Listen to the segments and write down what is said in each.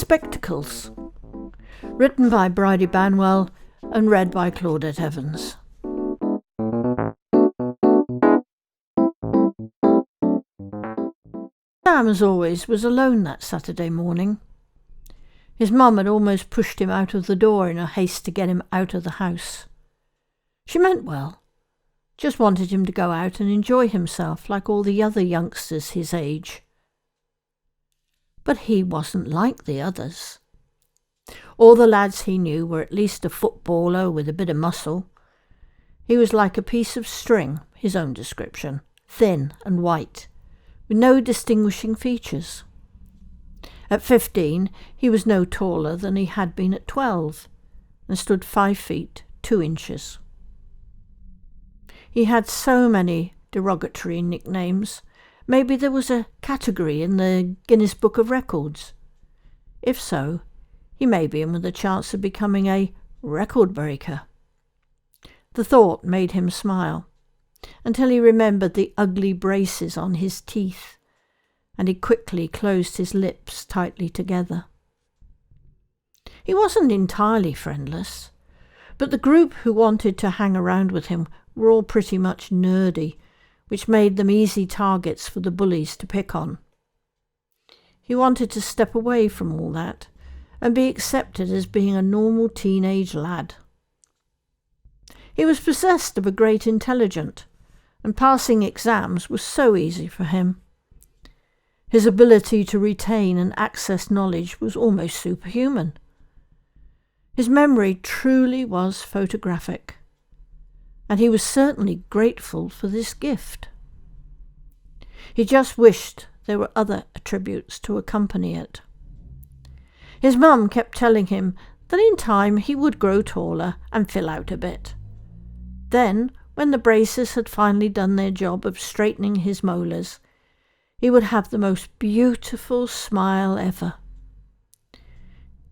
Spectacles. Written by Bridie Banwell and read by Claudette Evans. Sam, as always, was alone that Saturday morning. His mum had almost pushed him out of the door in a haste to get him out of the house. She meant well, just wanted him to go out and enjoy himself like all the other youngsters his age. But he wasn't like the others. All the lads he knew were at least a footballer with a bit of muscle. He was like a piece of string, his own description, thin and white, with no distinguishing features. At 15, he was no taller than he had been at 12, and stood 5 feet 2 inches. He had so many derogatory nicknames. Maybe there was a category in the Guinness Book of Records. If so, he may be in with a chance of becoming a record breaker. The thought made him smile, until he remembered the ugly braces on his teeth, and he quickly closed his lips tightly together. He wasn't entirely friendless, but the group who wanted to hang around with him were all pretty much nerdy, which made them easy targets for the bullies to pick on. He wanted to step away from all that and be accepted as being a normal teenage lad. He was possessed of a great intelligence, and passing exams was so easy for him. His ability to retain and access knowledge was almost superhuman. His memory truly was photographic, and he was certainly grateful for this gift. He just wished there were other attributes to accompany it. His mum kept telling him that in time he would grow taller and fill out a bit. Then, when the braces had finally done their job of straightening his molars, he would have the most beautiful smile ever.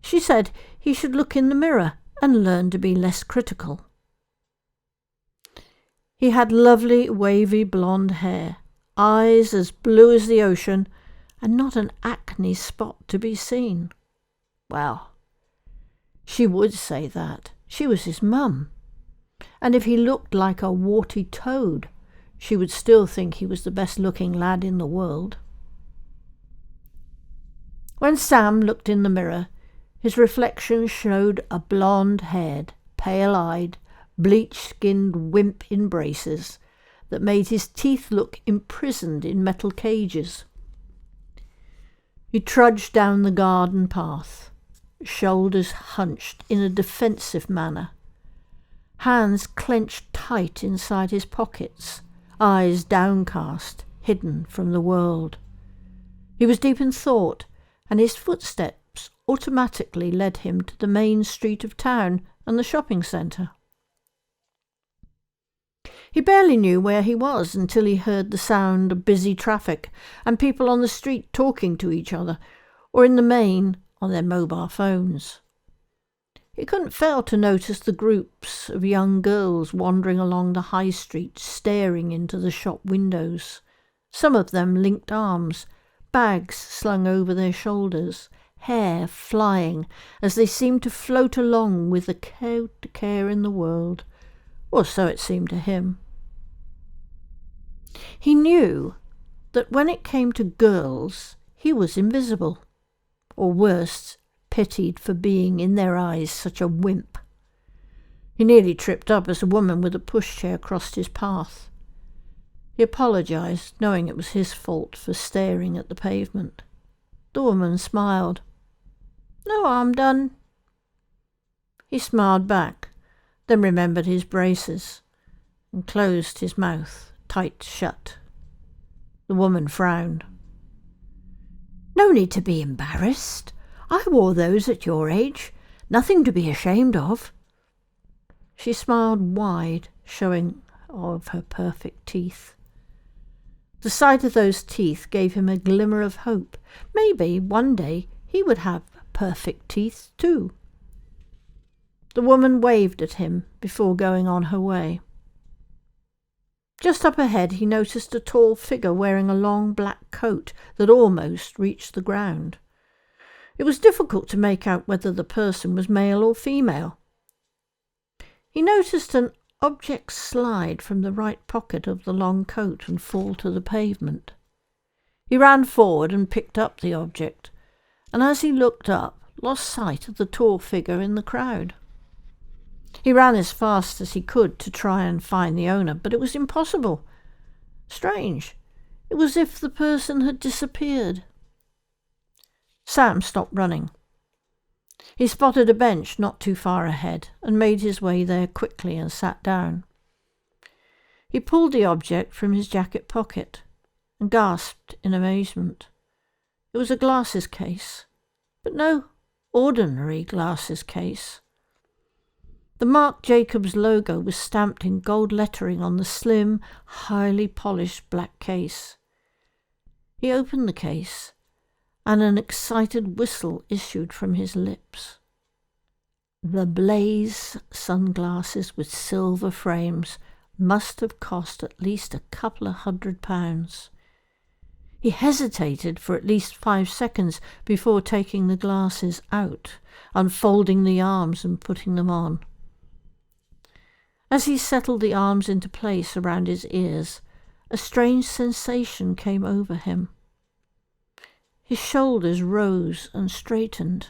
She said he should look in the mirror and learn to be less critical. He had lovely wavy blonde hair, eyes as blue as the ocean, and not an acne spot to be seen. Well, she would say that. She was his mum. And if he looked like a warty toad, she would still think he was the best-looking lad in the world. When Sam looked in the mirror, his reflection showed a blonde-haired, pale-eyed, bleach-skinned wimp in braces that made his teeth look imprisoned in metal cages. He trudged down the garden path, shoulders hunched in a defensive manner, hands clenched tight inside his pockets, eyes downcast, hidden from the world. He was deep in thought, and his footsteps automatically led him to the main street of town and the shopping centre. He barely knew where he was until he heard the sound of busy traffic and people on the street talking to each other, or in the main on their mobile phones. He couldn't fail to notice the groups of young girls wandering along the high street, staring into the shop windows, some of them linked arms, bags slung over their shoulders, hair flying as they seemed to float along without a care in the world, or so it seemed to him. He knew that when it came to girls, he was invisible, or worse, pitied for being, in their eyes, such a wimp. He nearly tripped up as a woman with a pushchair crossed his path. He apologised, knowing it was his fault for staring at the pavement. The woman smiled. "No harm done." He smiled back, then remembered his braces, and closed his mouth tight shut. The woman frowned. "No need to be embarrassed. I wore those at your age. Nothing to be ashamed of." She smiled wide, showing of her perfect teeth. The sight of those teeth gave him a glimmer of hope. Maybe one day he would have perfect teeth too. The woman waved at him before going on her way. Just up ahead he noticed a tall figure wearing a long black coat that almost reached the ground. It was difficult to make out whether the person was male or female. He noticed an object slide from the right pocket of the long coat and fall to the pavement. He ran forward and picked up the object, and as he looked up, lost sight of the tall figure in the crowd. He ran as fast as he could to try and find the owner, but it was impossible. Strange. It was as if the person had disappeared. Sam stopped running. He spotted a bench not too far ahead and made his way there quickly and sat down. He pulled the object from his jacket pocket and gasped in amazement. It was a glasses case, but no ordinary glasses case. The Marc Jacobs logo was stamped in gold lettering on the slim, highly polished black case. He opened the case, and an excited whistle issued from his lips. The Blaze sunglasses with silver frames must have cost at least a couple of £100. He hesitated for at least 5 seconds before taking the glasses out, unfolding the arms and putting them on. As he settled the arms into place around his ears, a strange sensation came over him. His shoulders rose and straightened.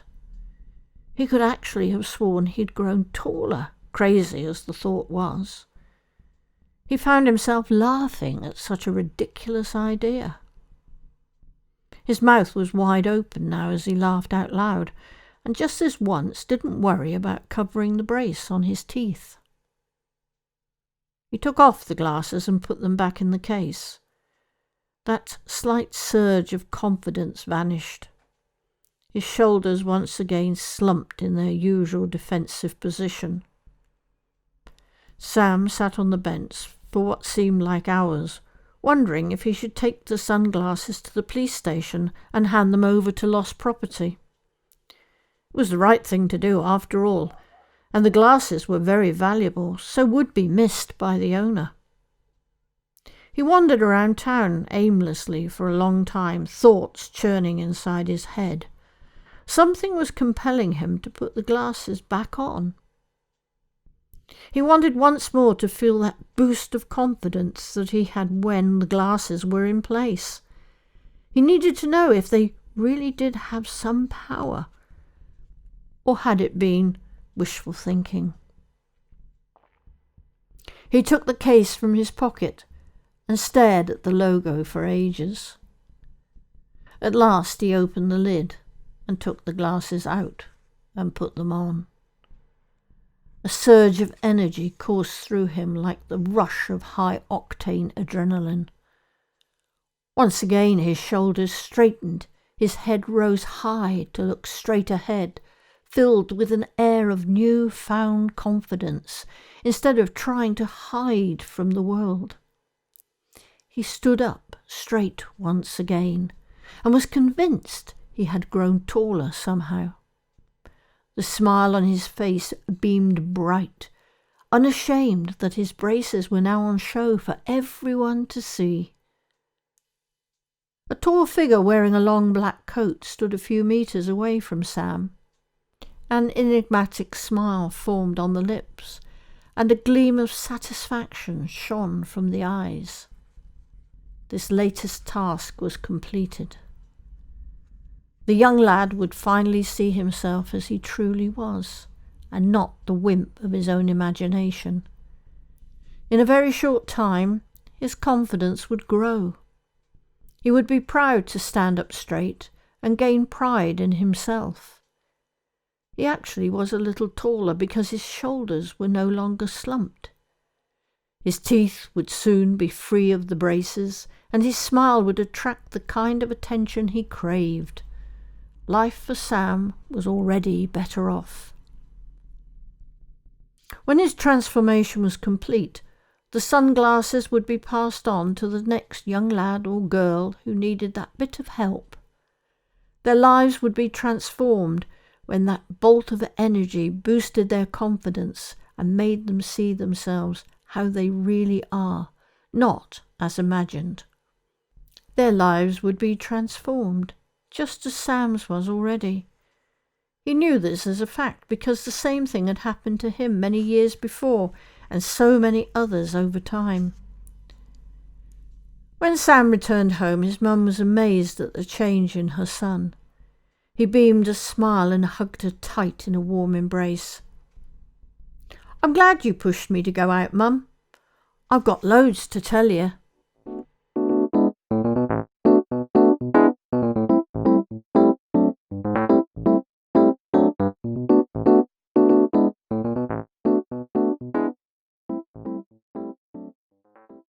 He could actually have sworn he'd grown taller, crazy as the thought was. He found himself laughing at such a ridiculous idea. His mouth was wide open now as he laughed out loud, and just this once didn't worry about covering the brace on his teeth. He took off the glasses and put them back in the case. That slight surge of confidence vanished. His shoulders once again slumped in their usual defensive position. Sam sat on the bench for what seemed like hours, wondering if he should take the sunglasses to the police station and hand them over to lost property. It was the right thing to do, after all, and the glasses were very valuable, so would be missed by the owner. He wandered around town aimlessly for a long time, thoughts churning inside his head. Something was compelling him to put the glasses back on. He wanted once more to feel that boost of confidence that he had when the glasses were in place. He needed to know if they really did have some power, or had it been wishful thinking. He took the case from his pocket and stared at the logo for ages. At last he opened the lid and took the glasses out and put them on. A surge of energy coursed through him like the rush of high-octane adrenaline. Once again his shoulders straightened, his head rose high to look straight ahead, filled with an air of new-found confidence, instead of trying to hide from the world. He stood up straight once again, and was convinced he had grown taller somehow. The smile on his face beamed bright, unashamed that his braces were now on show for everyone to see. A tall figure wearing a long black coat stood a few metres away from Sam. An enigmatic smile formed on the lips, and a gleam of satisfaction shone from the eyes. This latest task was completed. The young lad would finally see himself as he truly was, and not the wimp of his own imagination. In a very short time, his confidence would grow. He would be proud to stand up straight and gain pride in himself. He actually was a little taller because his shoulders were no longer slumped. His teeth would soon be free of the braces, and his smile would attract the kind of attention he craved. Life for Sam was already better off. When his transformation was complete, the sunglasses would be passed on to the next young lad or girl who needed that bit of help. Their lives would be transformed when that bolt of energy boosted their confidence and made them see themselves how they really are, not as imagined. Their lives would be transformed, just as Sam's was already, He knew this as a fact because the same thing had happened to him many years before, and so many others over time. When Sam returned home, his mum was amazed at the change in her son. He beamed a smile and hugged her tight in a warm embrace. "I'm glad you pushed me to go out, Mum. I've got loads to tell you."